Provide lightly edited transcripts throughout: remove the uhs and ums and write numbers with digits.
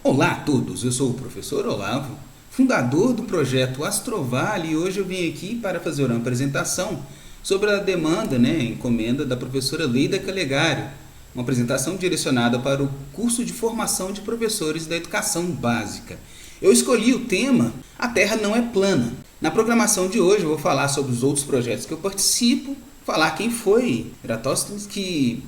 Olá a todos, eu sou o professor Olavo, fundador do projeto Astrovale, e hoje eu vim aqui para fazer uma apresentação sobre a demanda, encomenda da professora Leida Calegari, uma apresentação direcionada para o curso de formação de professores da educação básica. Eu escolhi o tema A Terra Não é Plana. Na programação de hoje eu vou falar sobre os outros projetos que eu participo, falar quem foi Eratóstenes que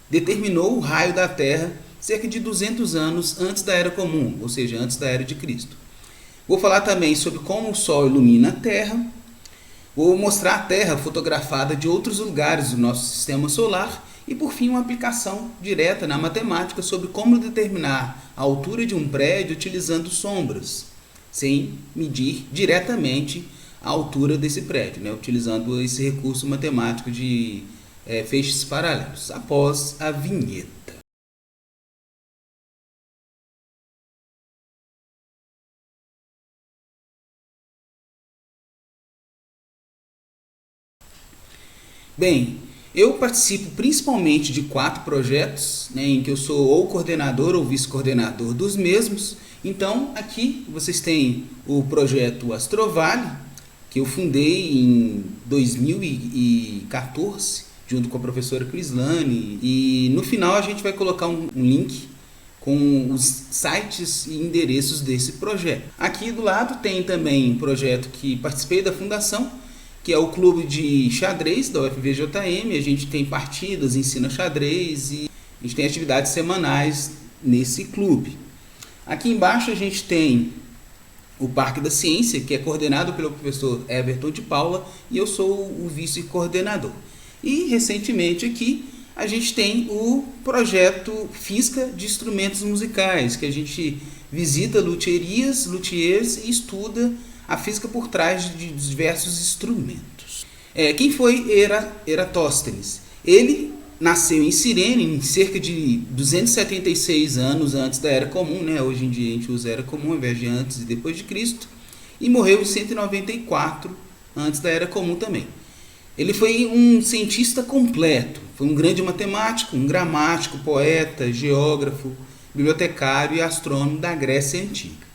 determinou o raio da Terra cerca de 200 anos antes da Era Comum, ou seja, antes da Era de Cristo. Vou falar também sobre como o Sol ilumina a Terra. Vou mostrar a Terra fotografada de outros lugares do nosso sistema solar. E, por fim, uma aplicação direta na matemática sobre como determinar a altura de um prédio utilizando sombras, sem medir diretamente a altura desse prédio, utilizando esse recurso matemático de feixes paralelos, após a vinheta. Bem, eu participo principalmente de 4 projetos, em que eu sou ou coordenador ou vice-coordenador dos mesmos. Então, aqui vocês têm o projeto Astrovale, que eu fundei em 2014, junto com a professora Crislane. E no final a gente vai colocar um link com os sites e endereços desse projeto. Aqui do lado tem também um projeto que participei da fundação, que é o clube de xadrez da UFVJM. A gente tem partidas, ensina xadrez e a gente tem atividades semanais nesse clube. Aqui embaixo a gente tem o Parque da Ciência, que é coordenado pelo professor Everton de Paula, e eu sou o vice-coordenador. E recentemente aqui a gente tem o projeto Física de Instrumentos Musicais, que a gente visita luthiers e estuda a física por trás de diversos instrumentos. Quem foi Eratóstenes? Ele nasceu em Cirene em cerca de 276 anos antes da Era Comum, Hoje em dia a gente usa Era Comum ao invés de antes e depois de Cristo, e morreu em 194 antes da Era Comum também. Ele foi um cientista completo, foi um grande matemático, um gramático, poeta, geógrafo, bibliotecário e astrônomo da Grécia Antiga.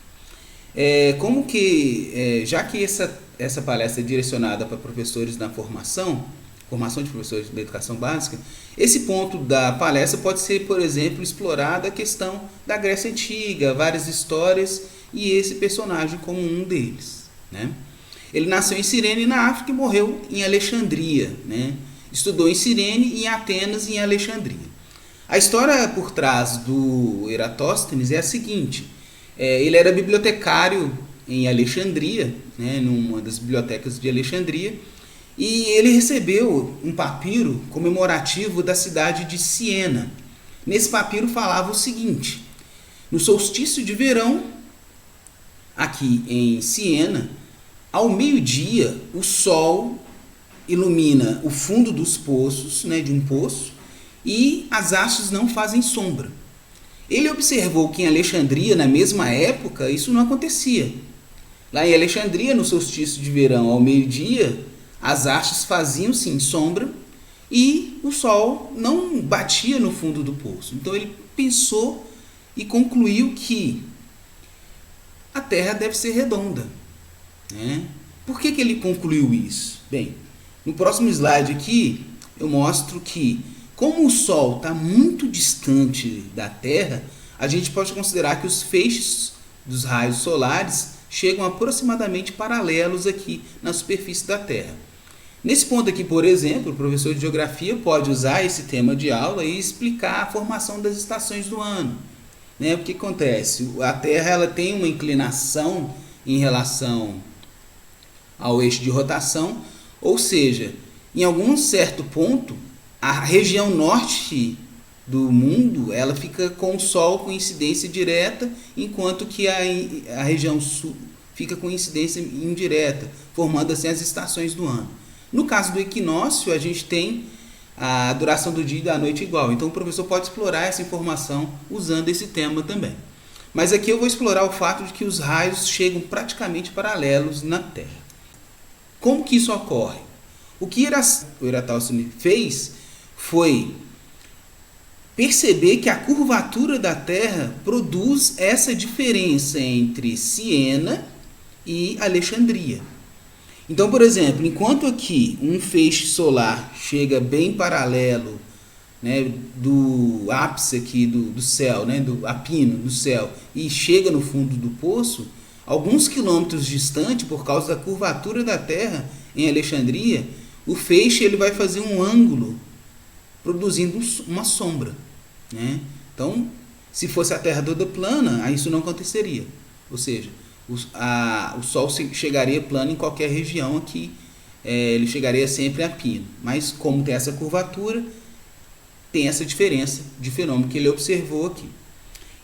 Já que essa palestra é direcionada para professores na formação de professores da educação básica, esse ponto da palestra pode ser, por exemplo, explorada a questão da Grécia Antiga, várias histórias, e esse personagem como um deles. Ele nasceu em Cirene, na África, e morreu em Alexandria. Estudou em Cirene, em Atenas e em Alexandria. A história por trás do Eratóstenes é a seguinte: ele era bibliotecário em Alexandria, numa das bibliotecas de Alexandria, e ele recebeu um papiro comemorativo da cidade de Siena. Nesse papiro falava o seguinte: no solstício de verão, aqui em Siena, ao meio-dia, o sol ilumina o fundo dos poços, de um poço, e as hastes não fazem sombra. Ele observou que em Alexandria, na mesma época, isso não acontecia. Lá em Alexandria, no solstício de verão, ao meio-dia, as hastes faziam sim sombra e o sol não batia no fundo do poço. Então ele pensou e concluiu que a Terra deve ser redonda. Por que ele concluiu isso? Bem, no próximo slide aqui eu mostro que, como o Sol está muito distante da Terra, a gente pode considerar que os feixes dos raios solares chegam aproximadamente paralelos aqui na superfície da Terra. Nesse ponto aqui, por exemplo, o professor de geografia pode usar esse tema de aula e explicar a formação das estações do ano. O que acontece? A Terra ela tem uma inclinação em relação ao eixo de rotação, ou seja, em algum certo ponto, a região norte do mundo ela fica com o Sol com incidência direta, enquanto que a região sul fica com incidência indireta, formando assim as estações do ano. No caso do equinócio, a gente tem a duração do dia e da noite igual. Então o professor pode explorar essa informação usando esse tema também. Mas aqui eu vou explorar o fato de que os raios chegam praticamente paralelos na Terra. Como que isso ocorre? O que o Eratóstenes fez foi perceber que a curvatura da Terra produz essa diferença entre Siena e Alexandria. Então, por exemplo, enquanto aqui um feixe solar chega bem paralelo, né, do ápice aqui do céu, né, do apino do céu, e chega no fundo do poço, alguns quilômetros distante, por causa da curvatura da Terra em Alexandria, o feixe ele vai fazer um ângulo, produzindo uma sombra, né? Então, se fosse a Terra toda plana, aí isso não aconteceria. Ou seja, o Sol chegaria plano em qualquer região aqui, ele chegaria sempre a pino. Mas como tem essa curvatura, tem essa diferença de fenômeno que ele observou aqui.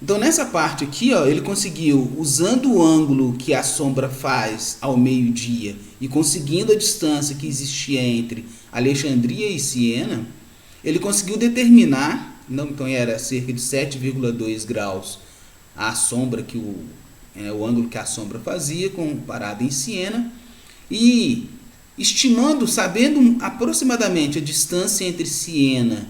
Então nessa parte aqui, ó, ele conseguiu, usando o ângulo que a sombra faz ao meio-dia e conseguindo a distância que existia entre Alexandria e Siena, ele conseguiu determinar, então era cerca de 7,2 graus a sombra que o ângulo que a sombra fazia comparado em Siena, e estimando, sabendo aproximadamente a distância entre Siena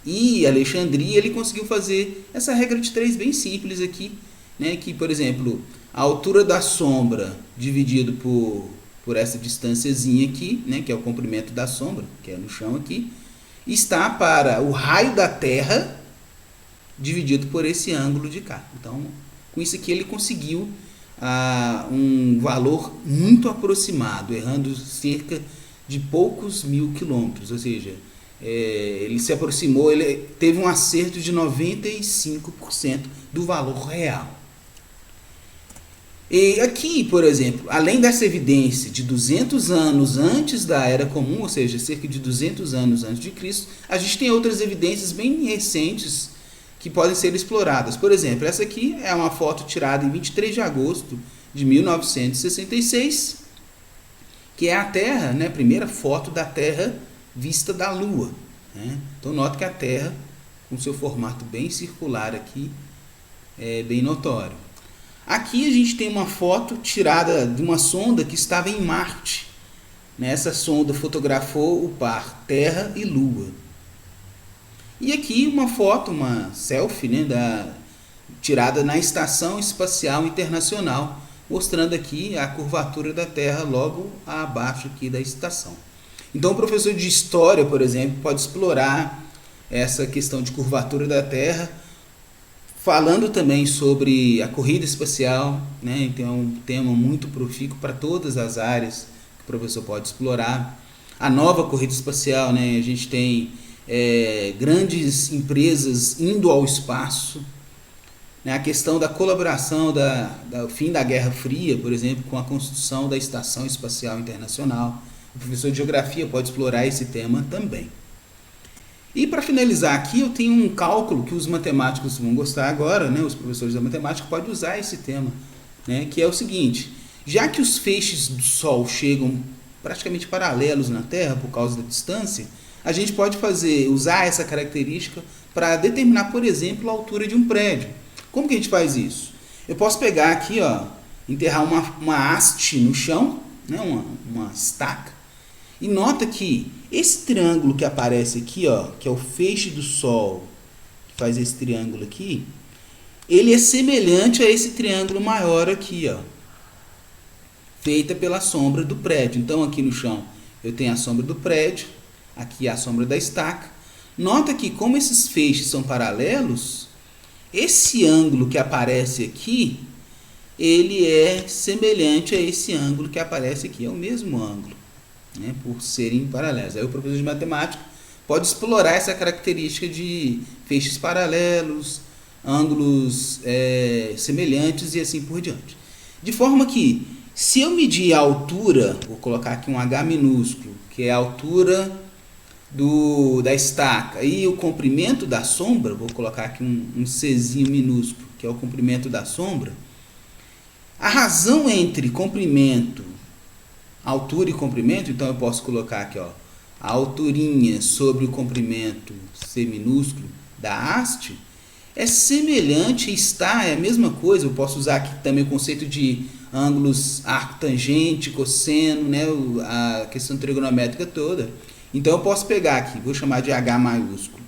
e Alexandria, ele conseguiu fazer essa regra de 3 bem simples aqui, né, que, por exemplo, a altura da sombra dividido por essa distânciazinha aqui, né, que é o comprimento da sombra, que é no chão aqui, está para o raio da Terra dividido por esse ângulo de cá. Então, com isso aqui ele conseguiu um valor muito aproximado, errando cerca de poucos mil quilômetros, ou seja, ele se aproximou, ele teve um acerto de 95% do valor real. E aqui, por exemplo, além dessa evidência de 200 anos antes da Era Comum, ou seja, cerca de 200 anos antes de Cristo, a gente tem outras evidências bem recentes que podem ser exploradas. Por exemplo, essa aqui é uma foto tirada em 23 de agosto de 1966, que é a Terra, né, a primeira foto da Terra vista da Lua, né? Então nota que a Terra, com seu formato bem circular aqui, é bem notório. Aqui a gente tem uma foto tirada de uma sonda que estava em Marte. Essa sonda fotografou o par Terra e Lua. E aqui uma foto, uma selfie, né, tirada na Estação Espacial Internacional, mostrando aqui a curvatura da Terra logo abaixo aqui da estação. Então o professor de História, por exemplo, pode explorar essa questão de curvatura da Terra, falando também sobre a corrida espacial, né? Então é um tema muito profícuo para todas as áreas que o professor pode explorar. A nova corrida espacial, né? A gente tem grandes empresas indo ao espaço, né? A questão da colaboração do fim da Guerra Fria, por exemplo, com a construção da Estação Espacial Internacional. O professor de Geografia pode explorar esse tema também. E para finalizar aqui, eu tenho um cálculo que os matemáticos vão gostar agora, né? Os professores da matemática podem usar esse tema, né? Que é o seguinte: já que os feixes do Sol chegam praticamente paralelos na Terra por causa da distância, a gente pode usar essa característica para determinar, por exemplo, a altura de um prédio. Como que a gente faz isso? Eu posso pegar aqui, ó, enterrar uma haste no chão, né? uma estaca, e nota que esse triângulo que aparece aqui, ó, que é o feixe do Sol, que faz esse triângulo aqui, ele é semelhante a esse triângulo maior aqui, ó, feita pela sombra do prédio. Então aqui no chão eu tenho a sombra do prédio, aqui a sombra da estaca. Nota que como esses feixes são paralelos, esse ângulo que aparece aqui, ele é semelhante a esse ângulo que aparece aqui, é o mesmo ângulo, né, por serem paralelos. Aí o professor de matemática pode explorar essa característica de feixes paralelos, ângulos semelhantes e assim por diante. De forma que, se eu medir a altura, vou colocar aqui um H minúsculo, que é a altura da estaca, e o comprimento da sombra, vou colocar aqui um Czinho minúsculo, que é o comprimento da sombra, a razão entre comprimento, altura e comprimento, então eu posso colocar aqui, ó, a alturinha sobre o comprimento C minúsculo da haste, é semelhante, é a mesma coisa. Eu posso usar aqui também o conceito de ângulos arco-tangente, cosseno, né, a questão trigonométrica toda. Então eu posso pegar aqui, vou chamar de H maiúsculo,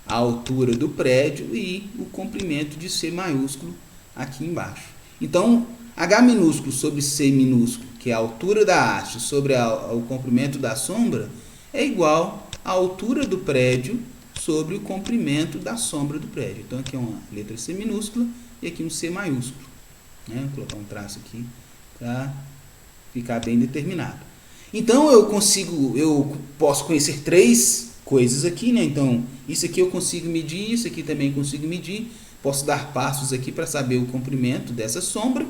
a altura do prédio e o comprimento de C maiúsculo aqui embaixo. Então, H minúsculo sobre C minúsculo, que é a altura da haste sobre o comprimento da sombra, é igual à altura do prédio sobre o comprimento da sombra do prédio. Então, aqui é uma letra C minúscula e aqui um C maiúsculo. Vou colocar um traço aqui para ficar bem determinado. Então, eu posso conhecer três coisas aqui, né? Então, isso aqui eu consigo medir, isso aqui também consigo medir. Posso dar passos aqui para saber o comprimento dessa sombra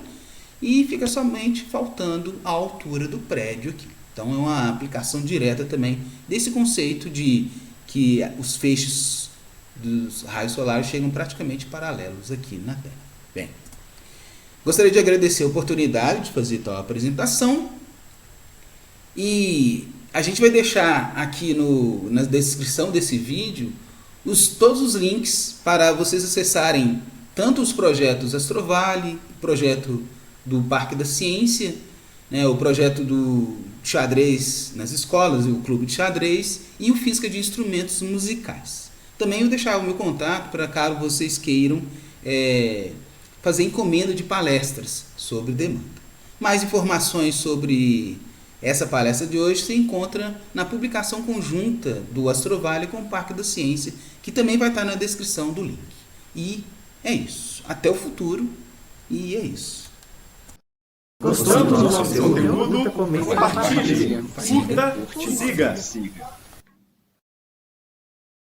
e fica somente faltando a altura do prédio aqui. Então, é uma aplicação direta também desse conceito de que os feixes dos raios solares chegam praticamente paralelos aqui na Terra. Bem, gostaria de agradecer a oportunidade de fazer tal apresentação e a gente vai deixar aqui na descrição desse vídeo todos os links para vocês acessarem tanto os projetos Astrovale, o projeto do Parque da Ciência, né, o projeto do xadrez nas escolas, o clube de xadrez e o Física de Instrumentos Musicais. Também vou deixar o meu contato para caso vocês queiram fazer encomenda de palestras sobre demanda. Mais informações sobre essa palestra de hoje se encontra na publicação conjunta do Astrovale com o Parque da Ciência, que também vai estar na descrição do link. E é isso. Até o futuro. E é isso. Gostou do nosso conteúdo? Compartilhe, curta, siga.